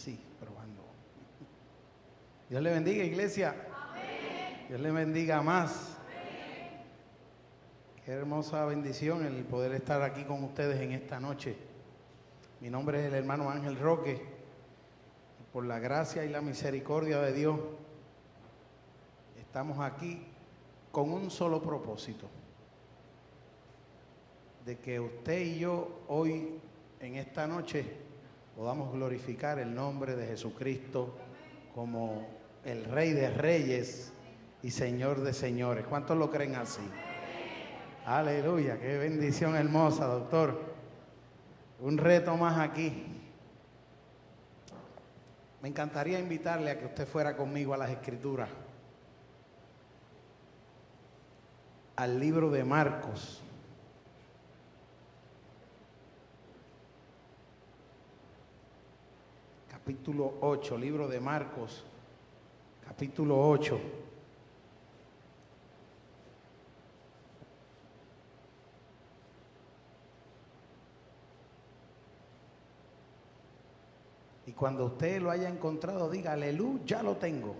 Sí, probando. Dios le bendiga, iglesia. Amén. Dios le bendiga más. Amén. Qué hermosa bendición el poder estar aquí con ustedes en esta noche. Mi nombre es el hermano Ángel Roque. Por la gracia y la misericordia de Dios, estamos aquí con un solo propósito: de que usted y yo hoy, en esta noche, podamos glorificar el nombre de Jesucristo como el Rey de Reyes y Señor de Señores. ¿Cuántos lo creen así? Aleluya, qué bendición hermosa, doctor. Un reto más aquí. Me encantaría invitarle a que usted fuera conmigo a las Escrituras, al libro de Marcos. Capítulo 8, libro de Marcos, capítulo 8. Y cuando usted lo haya encontrado, diga: aleluya, ya lo tengo.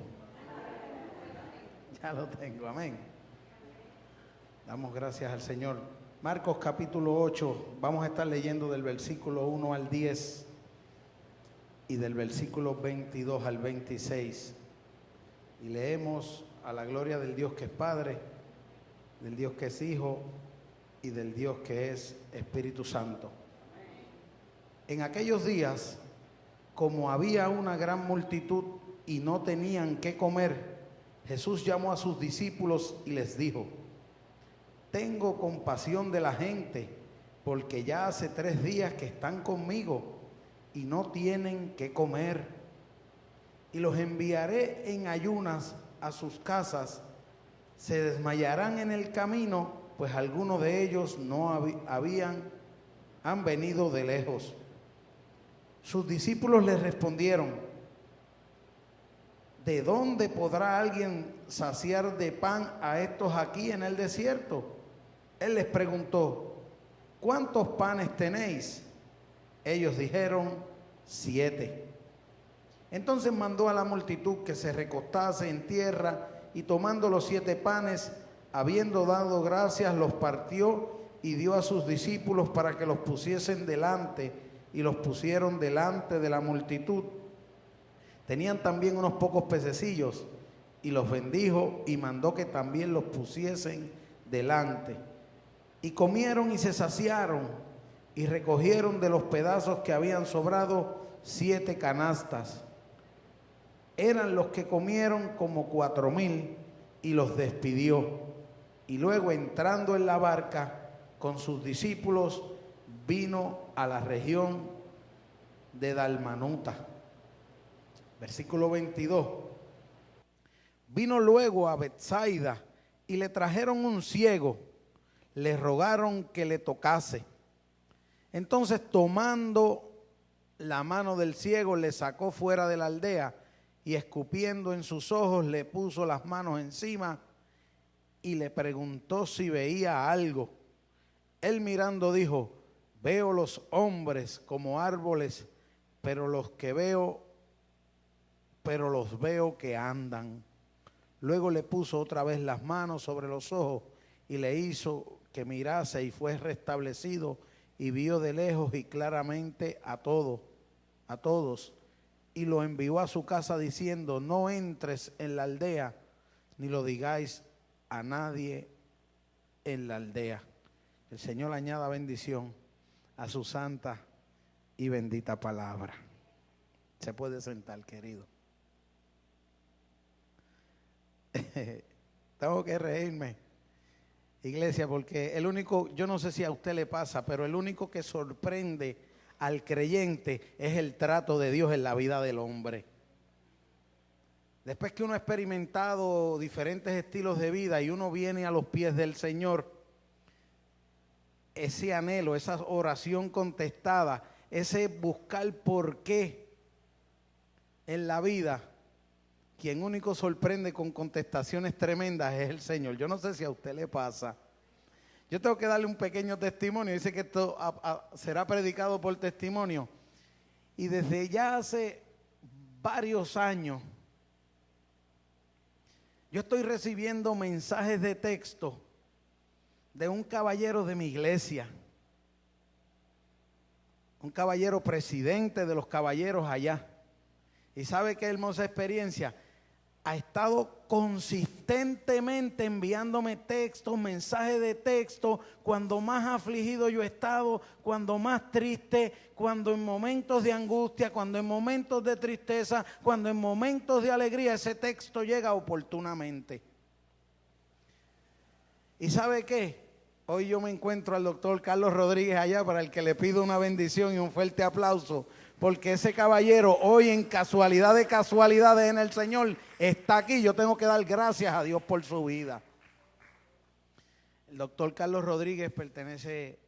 Ya lo tengo, amén. Damos gracias al Señor. Marcos capítulo 8, vamos a estar leyendo del versículo 1 al 10 y del versículo 22 al 26. Y leemos a la gloria del Dios que es Padre, del Dios que es Hijo y del Dios que es Espíritu Santo. En aquellos días, como había una gran multitud y no tenían qué comer, Jesús llamó a sus discípulos y les dijo: tengo compasión de la gente, porque ya hace 3 días que están conmigo y no tienen qué comer. Y los enviaré en ayunas a sus casas. Se desmayarán en el camino, pues algunos de ellos no han venido de lejos. Sus discípulos les respondieron: ¿de dónde podrá alguien saciar de pan a estos aquí en el desierto? Él les preguntó: ¿cuántos panes tenéis? Ellos dijeron: 7. Entonces mandó a la multitud que se recostase en tierra, y tomando los 7 panes, habiendo dado gracias, los partió y dio a sus discípulos para que los pusiesen delante, y los pusieron delante de la multitud. Tenían también unos pocos pececillos, y los bendijo y mandó que también los pusiesen delante. Y comieron y se saciaron, y recogieron de los pedazos que habían sobrado 7 canastas. Eran los que comieron como 4,000, y los despidió. Y luego, entrando en la barca con sus discípulos, vino a la región de Dalmanuta. Versículo 22. Vino luego a Betsaida y le trajeron un ciego. Le rogaron que le tocase. Entonces, tomando la mano del ciego, le sacó fuera de la aldea y, escupiendo en sus ojos, le puso las manos encima y le preguntó si veía algo. Él, mirando, dijo: veo los hombres como árboles, pero los veo que andan. Luego le puso otra vez las manos sobre los ojos y le hizo que mirase, y fue restablecido y vio de lejos y claramente a todos, y lo envió a su casa diciendo: no entres en la aldea, ni lo digáis a nadie en la aldea. El Señor añada bendición a su santa y bendita palabra. Se puede sentar, querido. Tengo que reírme, iglesia, porque el único, yo no sé si a usted le pasa, pero el único que sorprende al creyente es el trato de Dios en la vida del hombre. Después que uno ha experimentado diferentes estilos de vida y uno viene a los pies del Señor, ese anhelo, esa oración contestada, ese buscar por qué en la vida, quien único sorprende con contestaciones tremendas es el Señor. Yo no sé si a usted le pasa. Yo tengo que darle un pequeño testimonio. Dice que esto será predicado por testimonio. Y desde ya hace varios años, yo estoy recibiendo mensajes de texto de un caballero de mi iglesia, un caballero presidente de los caballeros allá. Y ¿sabe qué hermosa experiencia? Ha estado consistentemente enviándome textos, mensajes de texto, cuando más afligido yo he estado, cuando más triste, cuando en momentos de angustia, cuando en momentos de tristeza, cuando en momentos de alegría, ese texto llega oportunamente. ¿Y sabe qué? Hoy yo me encuentro al doctor Carlos Rodríguez allá, para el que le pido una bendición y un fuerte aplauso, porque ese caballero hoy en casualidad de casualidades en el Señor está aquí. Yo tengo que dar gracias a Dios por su vida. El doctor Carlos Rodríguez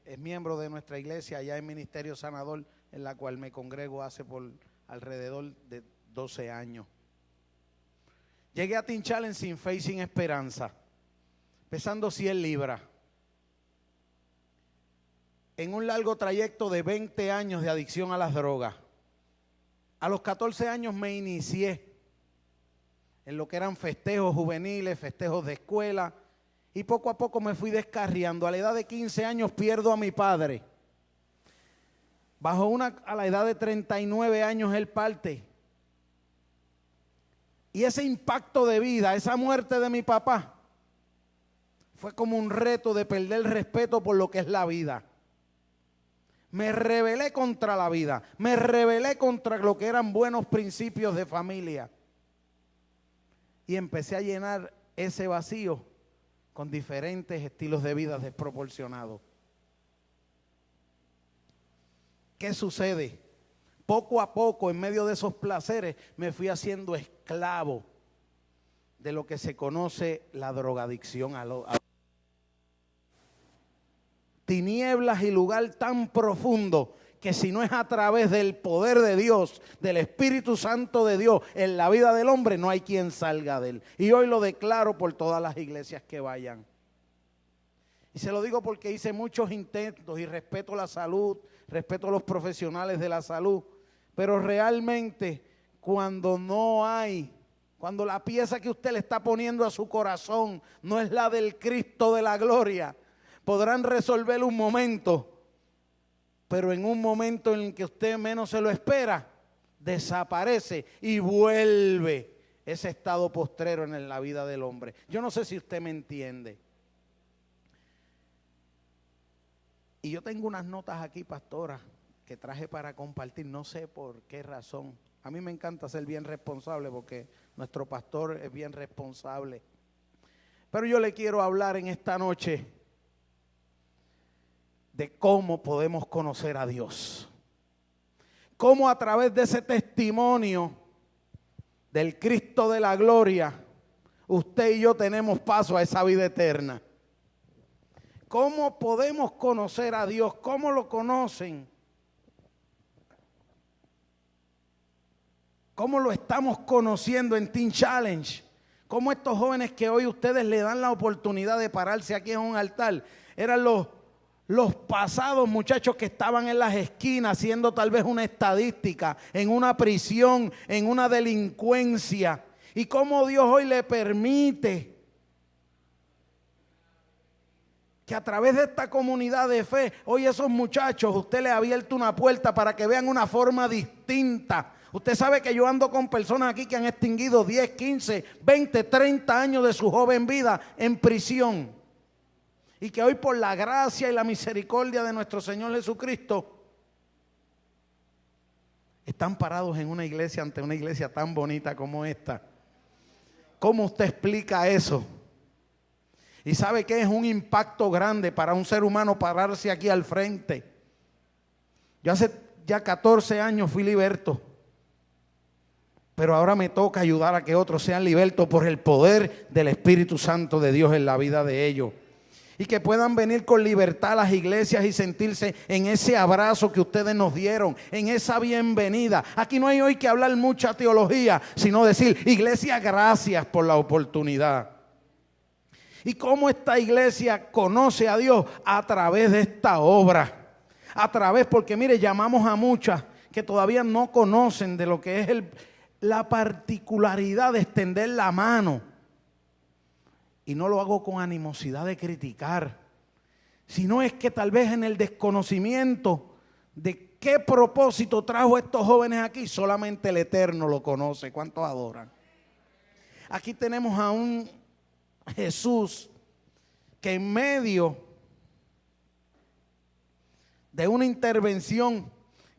es miembro de nuestra iglesia allá en Ministerio Sanador, en la cual me congrego hace por alrededor de 12 años. Llegué a Teen Challenge sin fe y sin esperanza, pesando 100 libras. En un largo trayecto de 20 años de adicción a las drogas. A los 14 años me inicié en lo que eran festejos juveniles, festejos de escuela, y poco a poco me fui descarriando. A la edad de 15 años pierdo a mi padre. A la edad de 39 años él parte. Y ese impacto de vida, esa muerte de mi papá, fue como un reto de perder el respeto por lo que es la vida. Me rebelé contra la vida, me rebelé contra lo que eran buenos principios de familia. Y empecé a llenar ese vacío con diferentes estilos de vida desproporcionados. ¿Qué sucede? Poco a poco, en medio de esos placeres, me fui haciendo esclavo de lo que se conoce la drogadicción tinieblas y lugar tan profundo que si no es a través del poder de Dios, del Espíritu Santo de Dios en la vida del hombre, no hay quien salga de él. Y hoy lo declaro por todas las iglesias que vayan. Y se lo digo porque hice muchos intentos y respeto la salud, respeto a los profesionales de la salud, pero realmente cuando la pieza que usted le está poniendo a su corazón no es la del Cristo de la gloria, podrán resolver un momento, pero en un momento en el que usted menos se lo espera, desaparece y vuelve ese estado postrero en la vida del hombre. Yo no sé si usted me entiende. Y yo tengo unas notas aquí, pastora, que traje para compartir, no sé por qué razón. A mí me encanta ser bien responsable porque nuestro pastor es bien responsable. Pero yo le quiero hablar en esta noche de cómo podemos conocer a Dios. Cómo a través de ese testimonio del Cristo de la gloria, usted y yo tenemos paso a esa vida eterna. ¿Cómo podemos conocer a Dios? ¿Cómo lo conocen? ¿Cómo lo estamos conociendo en Teen Challenge? ¿Cómo estos jóvenes que hoy ustedes le dan la oportunidad de pararse aquí en un altar eran los pasados muchachos que estaban en las esquinas haciendo tal vez una estadística, en una prisión, en una delincuencia? Y cómo Dios hoy le permite que a través de esta comunidad de fe, hoy esos muchachos, usted les ha abierto una puerta para que vean una forma distinta. Usted sabe que yo ando con personas aquí que han extinguido 10, 15, 20, 30 años de su joven vida en prisión. Y que hoy por la gracia y la misericordia de nuestro Señor Jesucristo están parados en una iglesia, ante una iglesia tan bonita como esta. ¿Cómo usted explica eso? Y sabe que es un impacto grande para un ser humano pararse aquí al frente. Yo hace ya 14 años fui liberto, pero ahora me toca ayudar a que otros sean libertos por el poder del Espíritu Santo de Dios en la vida de ellos. Y que puedan venir con libertad a las iglesias y sentirse en ese abrazo que ustedes nos dieron, en esa bienvenida. Aquí no hay hoy que hablar mucha teología, sino decir, iglesia, gracias por la oportunidad. ¿Y cómo esta iglesia conoce a Dios? A través de esta obra. A través, porque mire, llamamos a muchas que todavía no conocen de lo que es la particularidad de extender la mano. Y no lo hago con animosidad de criticar, sino es que tal vez en el desconocimiento de qué propósito trajo a estos jóvenes aquí, solamente el Eterno lo conoce. ¿Cuántos adoran? Aquí tenemos a un Jesús que en medio de una intervención,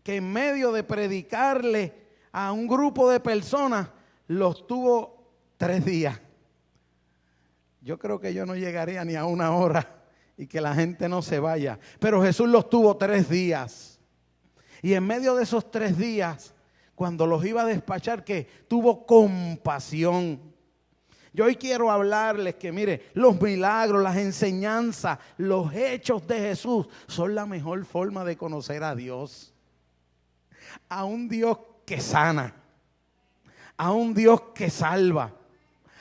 que en medio de predicarle a un grupo de personas, los tuvo 3 días. Yo creo que yo no llegaría ni a 1 hora y que la gente no se vaya. Pero Jesús los tuvo 3 días. Y en medio de esos 3 días, cuando los iba a despachar, que tuvo compasión. Yo hoy quiero hablarles que, mire, los milagros, las enseñanzas, los hechos de Jesús son la mejor forma de conocer a Dios. A un Dios que sana, a un Dios que salva,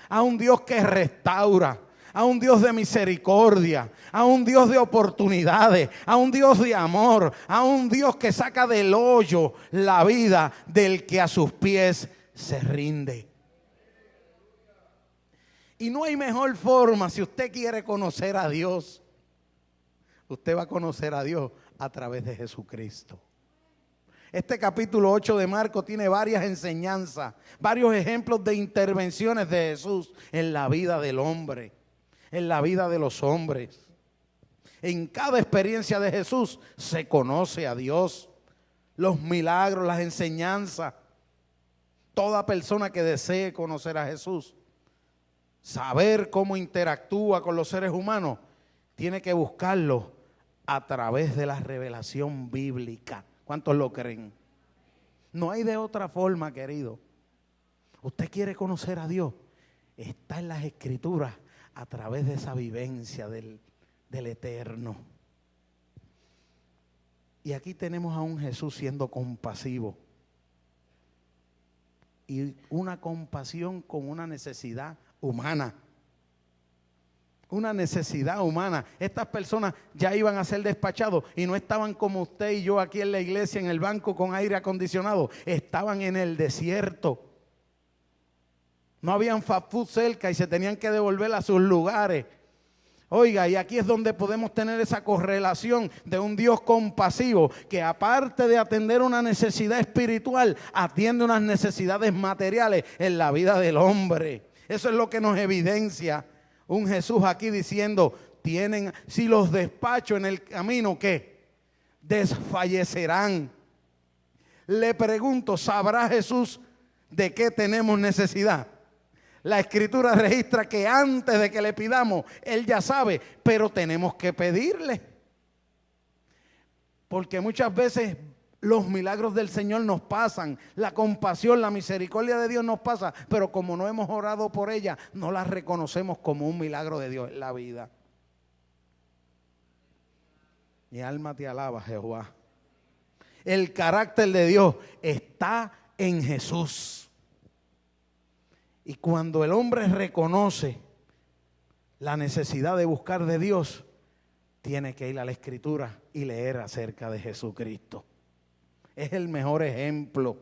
a un Dios que restaura, a un Dios de misericordia, a un Dios de oportunidades, a un Dios de amor, a un Dios que saca del hoyo la vida del que a sus pies se rinde. Y no hay mejor forma, si usted quiere conocer a Dios, usted va a conocer a Dios a través de Jesucristo. Este capítulo 8 de Marcos tiene varias enseñanzas, varios ejemplos de intervenciones de Jesús en la vida del hombre, en la vida de los hombres. En cada experiencia de Jesús se conoce a Dios, los milagros, las enseñanzas. Toda persona que desee conocer a Jesús, saber cómo interactúa con los seres humanos, tiene que buscarlo a través de la revelación bíblica. ¿Cuántos lo creen? No hay de otra forma, querido. Usted quiere conocer a Dios, está en las Escrituras a través de esa vivencia del Eterno. Y aquí tenemos a un Jesús siendo compasivo. Y una compasión con una necesidad humana. Una necesidad humana. Estas personas ya iban a ser despachados y no estaban como usted y yo aquí en la iglesia, en el banco con aire acondicionado. Estaban en el desierto. No habían fast food cerca y se tenían que devolver a sus lugares. Oiga, y aquí es donde podemos tener esa correlación de un Dios compasivo que, aparte de atender una necesidad espiritual, atiende unas necesidades materiales en la vida del hombre. Eso es lo que nos evidencia un Jesús aquí diciendo: si los despacho en el camino, ¿qué? Desfallecerán. Le pregunto, ¿sabrá Jesús de qué tenemos necesidad? La Escritura registra que antes de que le pidamos, Él ya sabe, pero tenemos que pedirle. Porque muchas veces los milagros del Señor nos pasan, la compasión, la misericordia de Dios nos pasa, pero como no hemos orado por ella, no la reconocemos como un milagro de Dios en la vida. Mi alma te alaba, Jehová. El carácter de Dios está en Jesús. Y cuando el hombre reconoce la necesidad de buscar de Dios, tiene que ir a la Escritura y leer acerca de Jesucristo. Es el mejor ejemplo.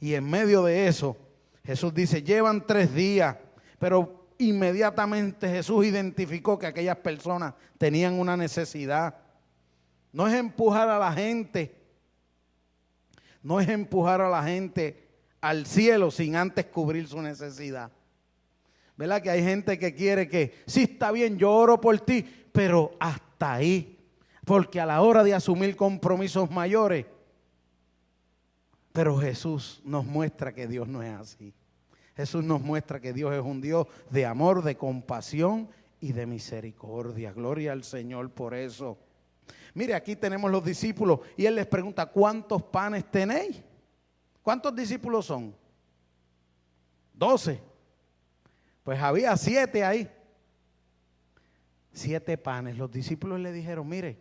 Y en medio de eso, Jesús dice: llevan 3 días, pero inmediatamente Jesús identificó que aquellas personas tenían una necesidad. No es empujar a la gente, no es empujar a la gente al cielo sin antes cubrir su necesidad. ¿Verdad que hay gente que quiere que, sí, está bien, yo oro por ti, pero hasta ahí? Porque a la hora de asumir compromisos mayores. Pero Jesús nos muestra que Dios no es así. Jesús nos muestra que Dios es un Dios de amor, de compasión y de misericordia. Gloria al Señor por eso. Mire, aquí tenemos los discípulos y Él les pregunta: ¿cuántos panes tenéis? ¿Cuántos discípulos son? 12. Pues había 7 ahí. 7 panes. Los discípulos le dijeron: mire,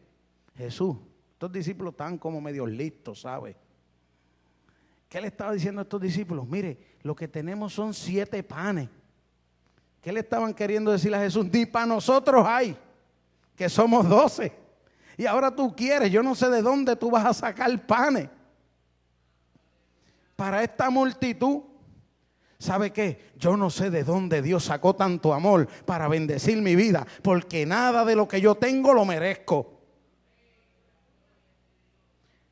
Jesús, estos discípulos están como medio listos, ¿sabe? ¿Qué le estaba diciendo a estos discípulos? Mire, lo que tenemos son 7 panes. ¿Qué le estaban queriendo decir a Jesús? Ni para nosotros hay, que somos 12. Y ahora tú quieres, yo no sé de dónde tú vas a sacar panes. para esta multitud. ¿Sabe qué? Yo no sé de dónde Dios sacó tanto amor para bendecir mi vida, porque nada de lo que yo tengo lo merezco.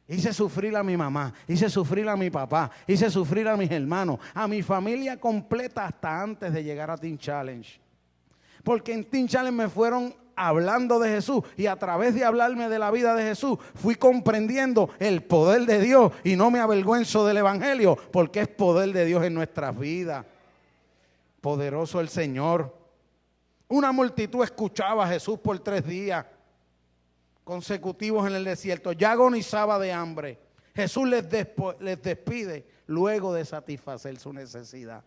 Hice sufrir a mi mamá, hice sufrir a mi papá, hice sufrir a mis hermanos, a mi familia completa hasta antes de llegar a Teen Challenge. Porque en Teen Challenge me fueron hablando de Jesús y a través de hablarme de la vida de Jesús fui comprendiendo el poder de Dios y no me avergüenzo del evangelio porque es poder de Dios en nuestras vidas. Poderoso el Señor. Una multitud escuchaba a Jesús por 3 días consecutivos en el desierto, ya agonizaba de hambre. Jesús les despide luego de satisfacer su necesidad.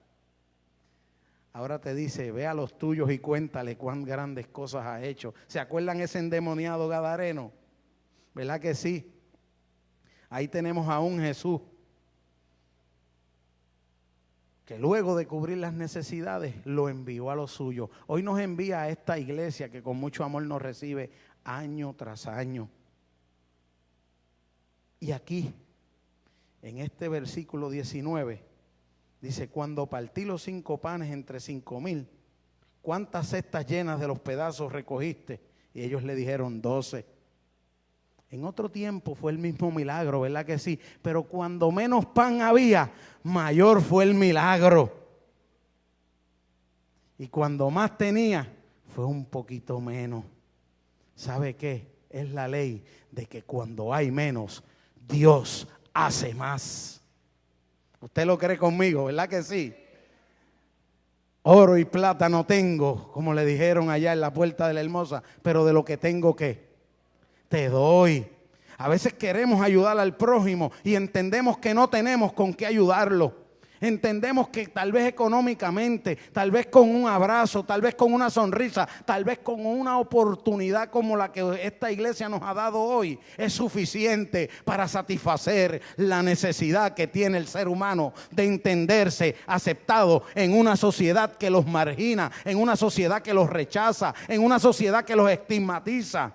Ahora te dice, ve a los tuyos y cuéntale cuán grandes cosas has hecho. ¿Se acuerdan ese endemoniado gadareno? ¿Verdad que sí? Ahí tenemos a un Jesús que luego de cubrir las necesidades lo envió a los suyos. Hoy nos envía a esta iglesia que con mucho amor nos recibe año tras año. Y aquí, en este versículo 19, dice, cuando partí los 5 panes entre 5,000, ¿cuántas cestas llenas de los pedazos recogiste? Y ellos le dijeron 12. En otro tiempo fue el mismo milagro, ¿verdad que sí? Pero cuando menos pan había, mayor fue el milagro. Y cuando más tenía, fue un poquito menos. ¿Sabe qué? Es la ley de que cuando hay menos, Dios hace más. ¿Usted lo cree conmigo, verdad que sí? Oro y plata no tengo, como le dijeron allá en la puerta de la Hermosa, pero de lo que tengo, ¿qué? Te doy. A veces queremos ayudar al prójimo y entendemos que no tenemos con qué ayudarlo. Entendemos que tal vez económicamente, tal vez con un abrazo, tal vez con una sonrisa, tal vez con una oportunidad como la que esta iglesia nos ha dado hoy, es suficiente para satisfacer la necesidad que tiene el ser humano de entenderse aceptado en una sociedad que los margina, en una sociedad que los rechaza, en una sociedad que los estigmatiza.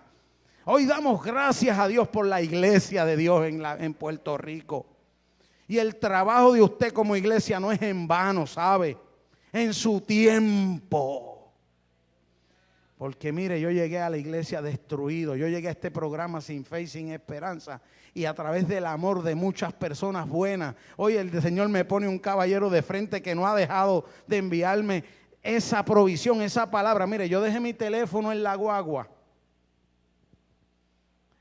Hoy damos gracias a Dios por la iglesia de Dios en Puerto Rico. Y el trabajo de usted como iglesia no es en vano, ¿sabe? En su tiempo. Porque mire, yo llegué a la iglesia destruido. Yo llegué a este programa sin fe y sin esperanza. Y a través del amor de muchas personas buenas. Hoy el Señor me pone un caballero de frente que no ha dejado de enviarme esa provisión, esa palabra. Mire, yo dejé mi teléfono en la guagua.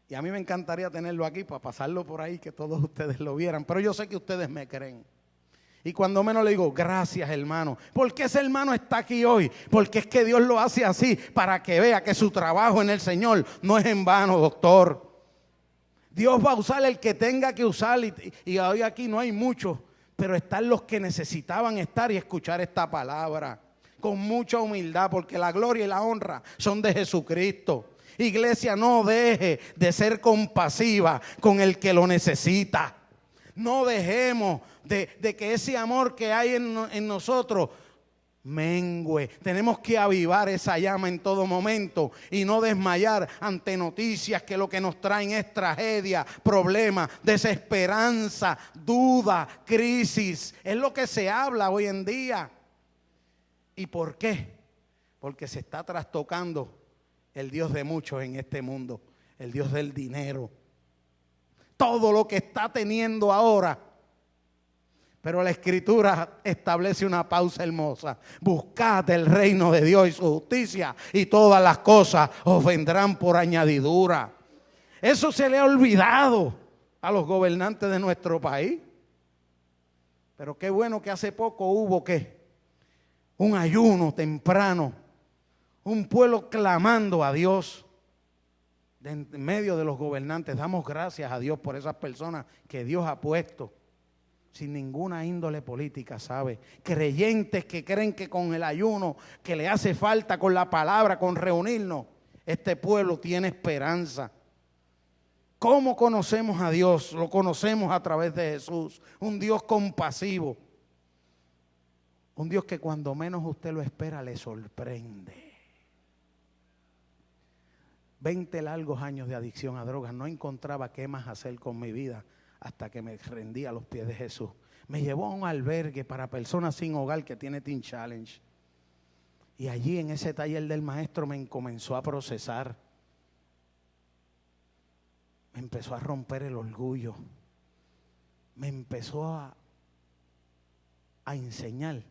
Y a mí me encantaría tenerlo aquí para pasarlo por ahí, que todos ustedes lo vieran. Pero yo sé que ustedes me creen. Y cuando menos le digo, gracias hermano. ¿Por qué ese hermano está aquí hoy? Porque es que Dios lo hace así, para que vea que su trabajo en el Señor no es en vano, doctor. Dios va a usar el que tenga que usar. Y hoy aquí no hay muchos, pero están los que necesitaban estar y escuchar esta palabra. Con mucha humildad, porque la gloria y la honra son de Jesucristo. Iglesia, no deje de ser compasiva con el que lo necesita. No dejemos de que ese amor que hay en nosotros mengüe. Tenemos que avivar esa llama en todo momento y no desmayar ante noticias que lo que nos traen es tragedia, problemas, desesperanza, duda, crisis. Es lo que se habla hoy en día. ¿Y por qué? Porque se está trastocando el Dios de muchos en este mundo, el Dios del dinero. Todo lo que está teniendo ahora. Pero la Escritura establece una pausa hermosa. Buscad el reino de Dios y su justicia y todas las cosas os vendrán por añadidura. Eso se le ha olvidado a los gobernantes de nuestro país. Pero qué bueno que hace poco hubo un ayuno temprano. Un pueblo clamando a Dios en medio de los gobernantes. Damos gracias a Dios por esas personas que Dios ha puesto sin ninguna índole política, ¿sabe? Creyentes que creen que con el ayuno que le hace falta, con la palabra, con reunirnos, este pueblo tiene esperanza. ¿Cómo conocemos a Dios? Lo conocemos a través de Jesús, un Dios compasivo, un Dios que cuando menos usted lo espera le sorprende. 20 largos años de adicción a drogas, no encontraba qué más hacer con mi vida hasta que me rendí a los pies de Jesús. Me llevó a un albergue para personas sin hogar que tiene Teen Challenge. Y allí en ese taller del maestro me comenzó a procesar. Me empezó a romper el orgullo. Me empezó a enseñar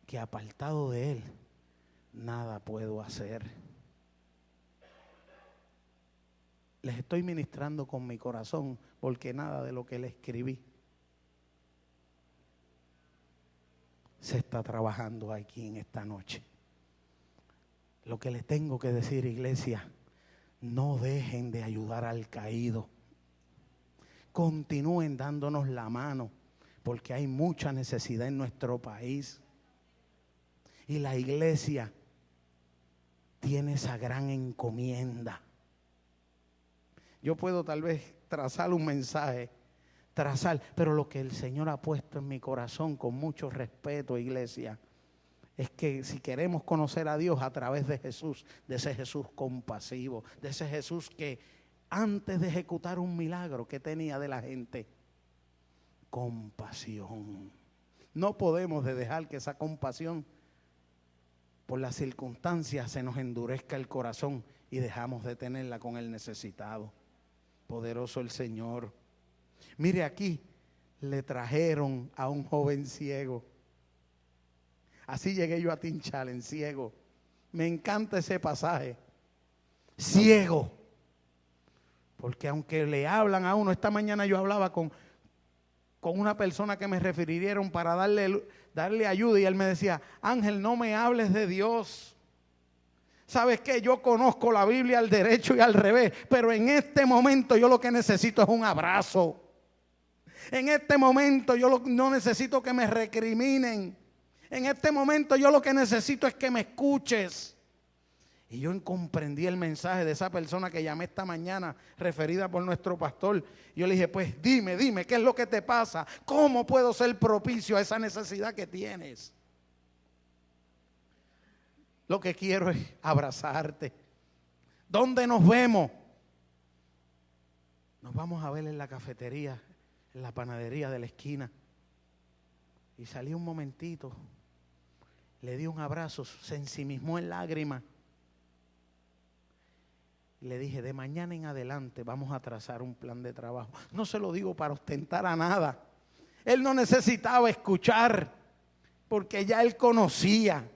que apartado de Él, nada puedo hacer. Les estoy ministrando con mi corazón porque nada de lo que le escribí se está trabajando aquí en esta noche. Lo que les tengo que decir, iglesia, no dejen de ayudar al caído. Continúen dándonos la mano porque hay mucha necesidad en nuestro país. Y la iglesia tiene esa gran encomienda. Yo puedo tal vez trazar un mensaje, pero lo que el Señor ha puesto en mi corazón con mucho respeto, iglesia, es que si queremos conocer a Dios a través de Jesús, de ese Jesús compasivo, de ese Jesús que antes de ejecutar un milagro, ¿qué tenía de la gente? Compasión. No podemos dejar que esa compasión por las circunstancias se nos endurezca el corazón y dejamos de tenerla con el necesitado. Poderoso el Señor. Mire, aquí le trajeron a un joven ciego. Así llegué yo a Teen Challenge, ciego. Me encanta ese pasaje. Ciego. Porque aunque le hablan a uno, esta mañana yo hablaba con una persona que me refirieron para darle ayuda y él me decía, Ángel, no me hables de Dios. ¿Sabes qué? Yo conozco la Biblia al derecho y al revés, pero en este momento yo lo que necesito es un abrazo. En este momento yo no necesito que me recriminen. En este momento yo lo que necesito es que me escuches. Y yo comprendí el mensaje de esa persona que llamé esta mañana, referida por nuestro pastor. Yo le dije, pues dime, ¿qué es lo que te pasa? ¿Cómo puedo ser propicio a esa necesidad que tienes? Lo que quiero es abrazarte. ¿Dónde nos vemos? Nos vamos a ver en la cafetería, en la panadería de la esquina. Y salí un momentito, le di un abrazo, se ensimismó en lágrimas. Le dije, de mañana en adelante vamos a trazar un plan de trabajo. No se lo digo para ostentar a nada. Él no necesitaba escuchar, porque ya él conocía.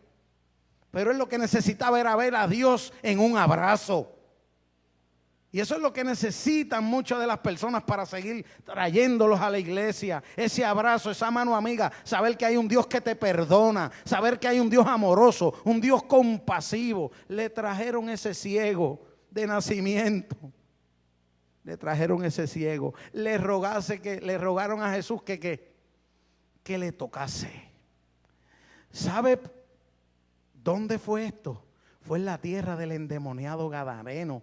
Pero él lo que necesitaba era ver a Dios en un abrazo. Y eso es lo que necesitan muchas de las personas para seguir trayéndolos a la iglesia. Ese abrazo, esa mano amiga, saber que hay un Dios que te perdona, saber que hay un Dios amoroso, un Dios compasivo. Le trajeron ese ciego de nacimiento. Le trajeron ese ciego. Le rogaron a Jesús que le tocase. ¿Sabe dónde fue esto? Fue en la tierra del endemoniado gadareno.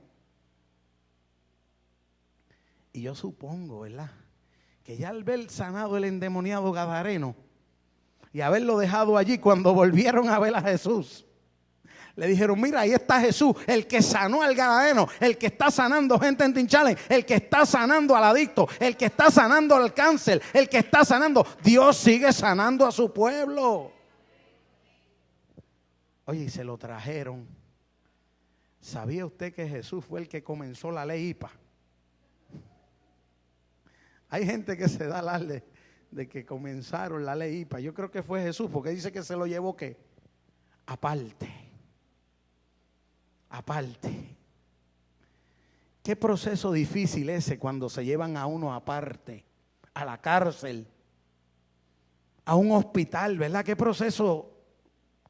Y yo supongo, ¿verdad?, que ya al ver sanado el endemoniado gadareno y haberlo dejado allí, cuando volvieron a ver a Jesús, le dijeron, mira, ahí está Jesús, el que sanó al gadareno, el que está sanando gente en Teen Challenge, el que está sanando al adicto, el que está sanando al cáncer, el que está sanando. Dios sigue sanando a su pueblo. Oye, y se lo trajeron. ¿Sabía usted que Jesús fue el que comenzó la ley IPA? Hay gente que se da la ley de que comenzaron la ley IPA. Yo creo que fue Jesús, porque dice que se lo llevó ¿qué? Aparte. Qué proceso difícil ese cuando se llevan a uno aparte, a la cárcel, a un hospital, ¿verdad? Qué proceso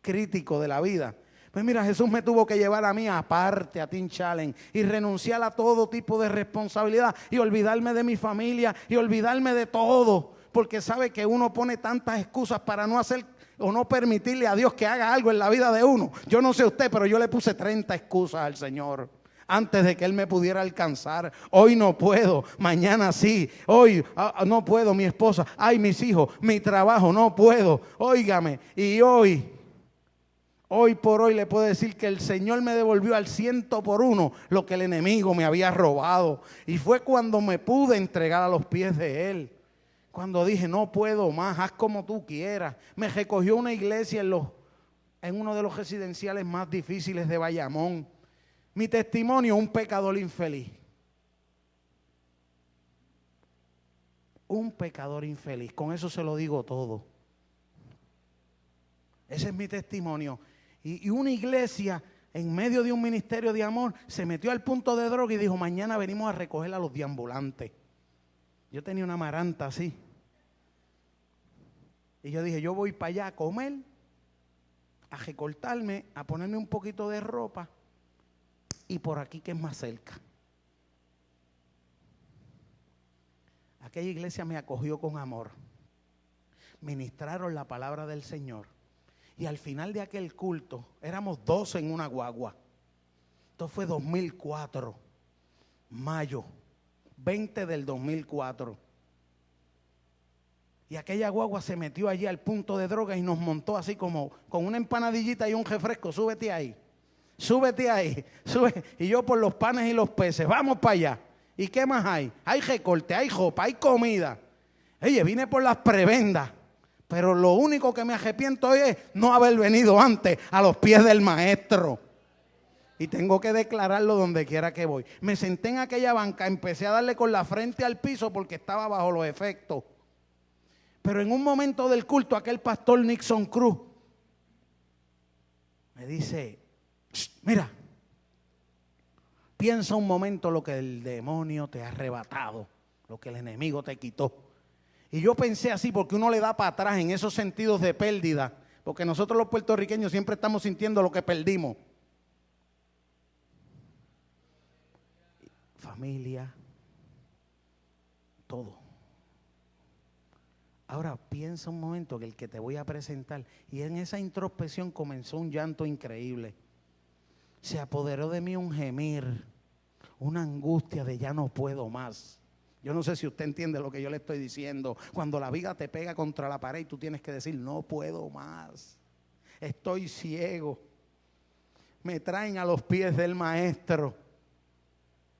crítico de la vida. Pues mira, Jesús me tuvo que llevar a mí aparte a Teen Challenge y renunciar a todo tipo de responsabilidad y olvidarme de mi familia y olvidarme de todo, porque sabe que uno pone tantas excusas para no hacer o no permitirle a Dios que haga algo en la vida de uno. Yo no sé usted, pero yo le puse 30 excusas al Señor antes de que Él me pudiera alcanzar. Hoy no puedo, mañana sí. Hoy no puedo, mi esposa, ay, mis hijos, mi trabajo, no puedo. Óigame, y hoy hoy por hoy le puedo decir que el Señor me devolvió al 100% lo que el enemigo me había robado. Y fue cuando me pude entregar a los pies de Él. Cuando dije, no puedo más, haz como tú quieras. Me recogió una iglesia en uno de los residenciales más difíciles de Bayamón. Mi testimonio, un pecador infeliz. Un pecador infeliz. Con eso se lo digo todo. Ese es mi testimonio. Y una iglesia en medio de un ministerio de amor se metió al punto de droga y dijo, mañana venimos a recoger a los deambulantes. Yo tenía una maranta así. Y yo dije, yo voy para allá a comer, a recortarme, a ponerme un poquito de ropa y por aquí que es más cerca. Aquella iglesia me acogió con amor. Ministraron la palabra del Señor. Y al final de aquel culto, éramos 12 en una guagua. Esto fue 2004, mayo 20 del 2004. Y aquella guagua se metió allí al punto de droga y nos montó así como con una empanadillita y un refresco. Súbete ahí, súbete ahí, sube. Y yo por los panes y los peces, vamos para allá. ¿Y qué más hay? Hay recorte, hay ropa, hay comida. Oye, vine por las prebendas. Pero lo único que me arrepiento hoy es no haber venido antes a los pies del maestro. Y tengo que declararlo donde quiera que voy. Me senté en aquella banca, empecé a darle con la frente al piso porque estaba bajo los efectos. Pero en un momento del culto, aquel pastor Nixon Cruz me dice, mira, piensa un momento lo que el demonio te ha arrebatado, lo que el enemigo te quitó. Y yo pensé así porque uno le da para atrás en esos sentidos de pérdida, porque nosotros los puertorriqueños siempre estamos sintiendo lo que perdimos. Familia, todo. Ahora piensa un momento que el que te voy a presentar, y en esa introspección comenzó un llanto increíble. Se apoderó de mí un gemir, una angustia de ya no puedo más. Yo no sé si usted entiende lo que yo le estoy diciendo. Cuando la viga te pega contra la pared y tú tienes que decir, no puedo más. Estoy ciego. Me traen a los pies del maestro.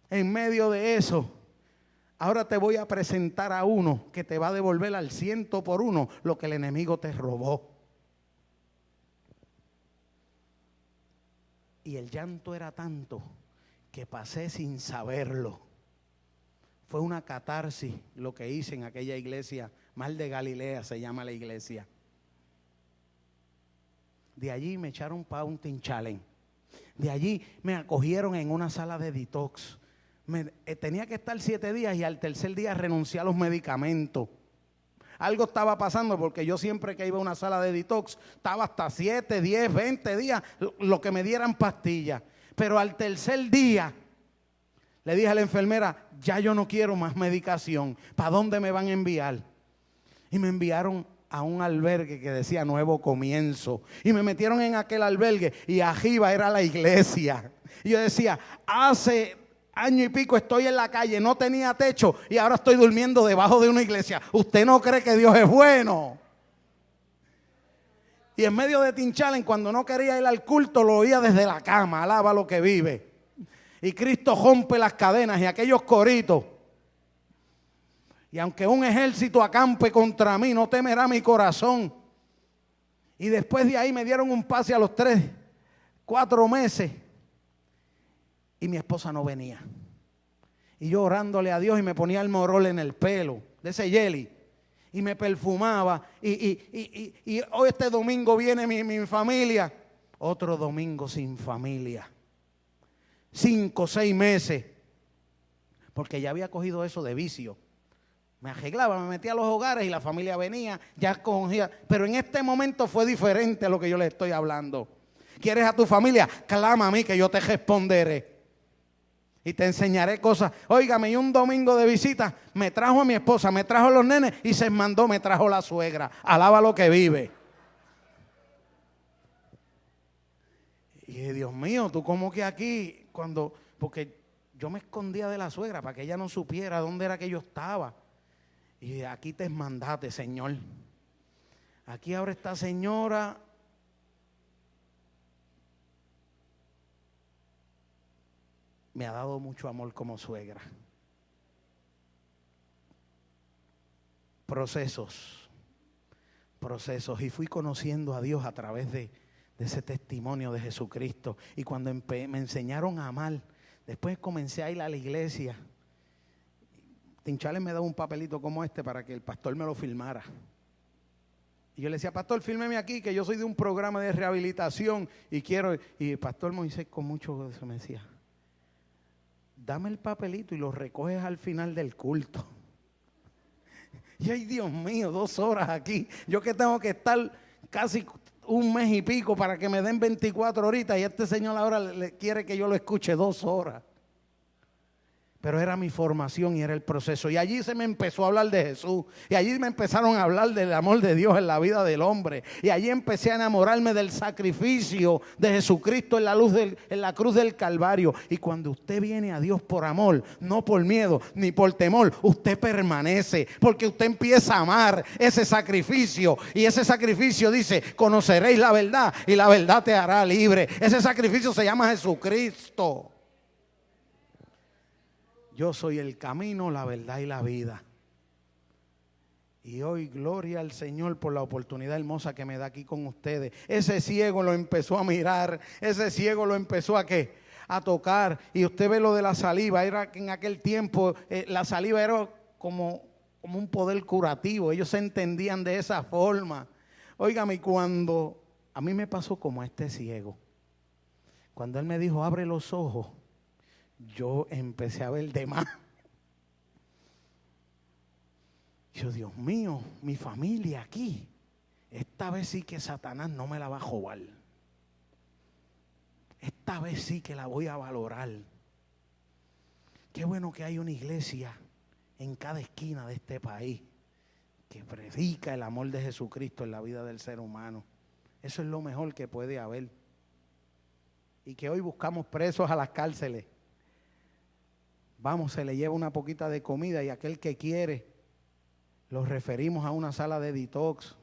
En medio de eso, ahora te voy a presentar a uno que te va a devolver al 100% lo que el enemigo te robó. Y el llanto era tanto que pasé sin saberlo. Fue una catarsis lo que hice en aquella iglesia, Mar de Galilea se llama la iglesia. De allí me echaron Pounding Challenge. De allí me acogieron en una sala de detox. Tenía que estar 7 días y al tercer día renuncié a los medicamentos. Algo estaba pasando porque yo siempre que iba a una sala de detox estaba hasta 7, 10, 20 días, lo que me dieran pastillas. Pero al tercer día le dije a la enfermera, ya yo no quiero más medicación. ¿Para dónde me van a enviar? Y me enviaron a un albergue que decía Nuevo Comienzo. Y me metieron en aquel albergue y arriba era la iglesia. Y yo decía, hace año y pico estoy en la calle, no tenía techo y ahora estoy durmiendo debajo de una iglesia. ¿Usted no cree que Dios es bueno? Y en medio de Teen Challenge, cuando no quería ir al culto, lo oía desde la cama, alaba lo que vive. Y Cristo rompe las cadenas y aquellos coritos. Y aunque un ejército acampe contra mí, no temerá mi corazón. Y después de ahí me dieron un pase a los 3, 4 meses. Y mi esposa no venía. Y yo orándole a Dios y me ponía el morol en el pelo, de ese jelly. Y me perfumaba. Y hoy este domingo viene mi familia. Otro domingo sin familia. 5, 6 meses. Porque ya había cogido eso de vicio. Me arreglaba, me metía a los hogares y la familia venía, ya cogía. Pero en este momento fue diferente a lo que yo le estoy hablando. ¿Quieres a tu familia? Clama a mí que yo te responderé. Y te enseñaré cosas. Óigame, y un domingo de visita me trajo a mi esposa, me trajo a los nenes y se mandó, me trajo la suegra. Alaba lo que vive. Y dije, Dios mío, tú como que aquí, porque yo me escondía de la suegra para que ella no supiera dónde era que yo estaba. Y dije, aquí te mandaste, Señor. Aquí ahora esta señora me ha dado mucho amor como suegra. Procesos. Y fui conociendo a Dios a través de ese testimonio de Jesucristo. Y cuando me enseñaron a amar, después comencé a ir a la iglesia. Tinchales me daba un papelito como este para que el pastor me lo firmara. Y yo le decía, pastor, fírmeme aquí, que yo soy de un programa de rehabilitación y quiero. Y el pastor Moisés con mucho gozo me decía, dame el papelito y lo recoges al final del culto. Y ay, Dios mío, 2 horas aquí. Yo que tengo que estar casi 1 mes y pico para que me den 24 horitas y este señor ahora le quiere que yo lo escuche 2 horas. Pero era mi formación y era el proceso. Y allí se me empezó a hablar de Jesús. Y allí me empezaron a hablar del amor de Dios en la vida del hombre. Y allí empecé a enamorarme del sacrificio de Jesucristo en la cruz del Calvario. Y cuando usted viene a Dios por amor, no por miedo ni por temor, usted permanece. Porque usted empieza a amar ese sacrificio. Y ese sacrificio dice, conoceréis la verdad y la verdad te hará libre. Ese sacrificio se llama Jesucristo. Yo soy el camino, la verdad y la vida. Y hoy gloria al Señor por la oportunidad hermosa que me da aquí con ustedes. Ese ciego lo empezó a mirar, ese ciego lo empezó a ¿qué? A tocar. Y usted ve lo de la saliva, era que en aquel tiempo la saliva era como un poder curativo. Ellos se entendían de esa forma. Óigame, cuando a mí me pasó como a este ciego, cuando él me dijo, abre los ojos, yo empecé a ver de más. Yo, Dios mío, mi familia aquí, esta vez sí que Satanás no me la va a robar. Esta vez sí que la voy a valorar. Qué bueno que hay una iglesia en cada esquina de este país que predica el amor de Jesucristo en la vida del ser humano. Eso es lo mejor que puede haber. Y que hoy buscamos presos a las cárceles. Vamos, se le lleva una poquita de comida y aquel que quiere, los referimos a una sala de detox.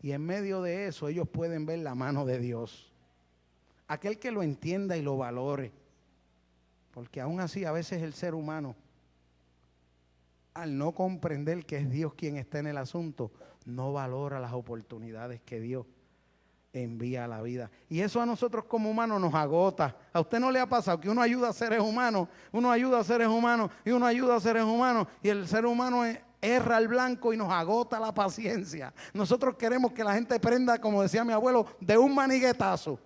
Y en medio de eso ellos pueden ver la mano de Dios. Aquel que lo entienda y lo valore. Porque aún así a veces el ser humano, al no comprender que es Dios quien está en el asunto, no valora las oportunidades que Dios envía a la vida. Y eso a nosotros como humanos nos agota. ¿A usted no le ha pasado que uno ayuda a seres humanos, y uno ayuda a seres humanos y el ser humano erra al blanco y nos agota la paciencia? Nosotros queremos que la gente prenda, como decía mi abuelo, de un maniguetazo.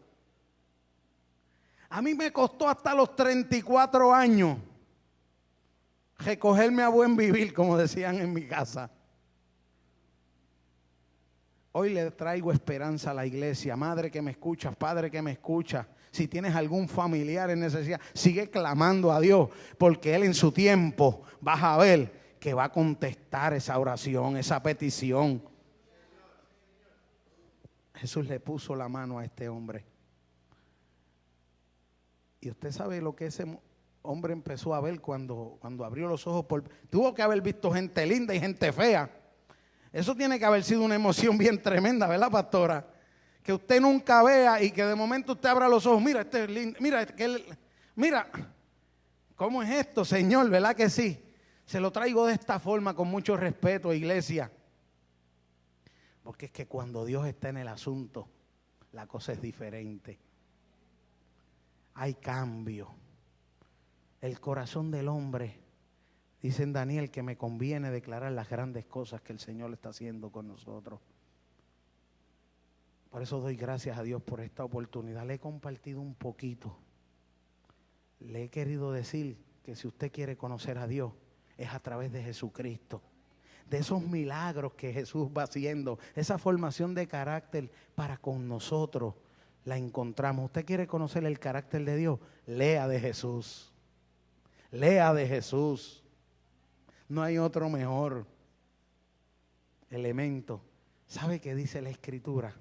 A mí me costó hasta los 34 años recogerme a buen vivir, como decían en mi casa. Hoy le traigo esperanza a la iglesia. Madre que me escuchas, padre que me escuchas, si tienes algún familiar en necesidad, sigue clamando a Dios, porque Él en su tiempo vas a ver que va a contestar esa oración, esa petición. Jesús le puso la mano a este hombre. Y usted sabe lo que ese hombre empezó a ver cuando abrió los ojos. Tuvo que haber visto gente linda y gente fea. Eso tiene que haber sido una emoción bien tremenda, ¿verdad, pastora? Que usted nunca vea y que de momento usted abra los ojos. Mira, este es lindo. Mira, ¿cómo es esto, Señor? ¿Verdad que sí? Se lo traigo de esta forma con mucho respeto, iglesia. Porque es que cuando Dios está en el asunto, la cosa es diferente. Hay cambio. El corazón del hombre, dice en Daniel, que me conviene declarar las grandes cosas que el Señor está haciendo con nosotros. Por eso doy gracias a Dios por esta oportunidad. Le he compartido un poquito. Le he querido decir que si usted quiere conocer a Dios, es a través de Jesucristo. De esos milagros que Jesús va haciendo, esa formación de carácter para con nosotros, la encontramos. ¿Usted quiere conocer el carácter de Dios? Lea de Jesús. Lea de Jesús. No hay otro mejor elemento. ¿Sabe qué dice la Escritura?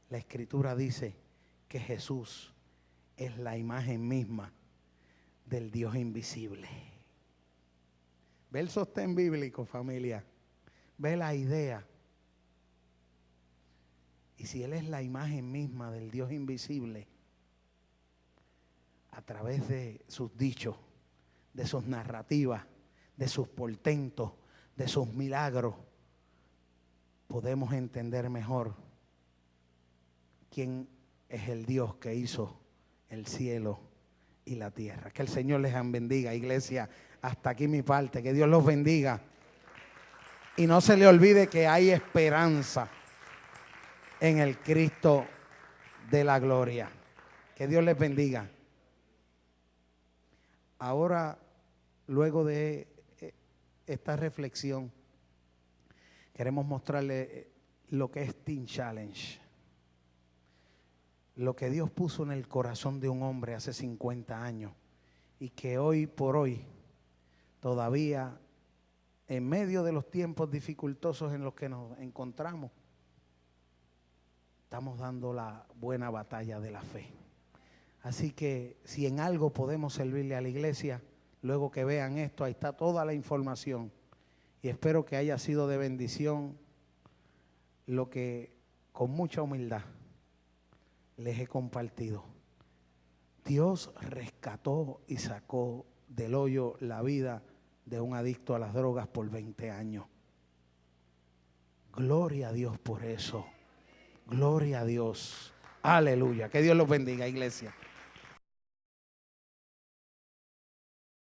La Escritura dice que Jesús es la imagen misma del Dios invisible. Ve el sostén bíblico, familia. Ve la idea. Y si Él es la imagen misma del Dios invisible, a través de sus dichos, de sus narrativas, de sus portentos, de sus milagros, podemos entender mejor quién es el Dios que hizo el cielo y la tierra. Que el Señor les bendiga, iglesia. Hasta aquí mi parte. Que Dios los bendiga. Y no se le olvide que hay esperanza en el Cristo de la gloria. Que Dios les bendiga. Ahora, luego de esta reflexión, queremos mostrarle lo que es Teen Challenge. Lo que Dios puso en el corazón de un hombre hace 50 años y que hoy por hoy, todavía en medio de los tiempos dificultosos en los que nos encontramos, estamos dando la buena batalla de la fe. Así que si en algo podemos servirle a la iglesia, luego que vean esto, ahí está toda la información. Y espero que haya sido de bendición lo que con mucha humildad les he compartido. Dios rescató y sacó del hoyo la vida de un adicto a las drogas por 20 años. Gloria a Dios por eso. Gloria a Dios. Aleluya. Que Dios los bendiga, iglesia.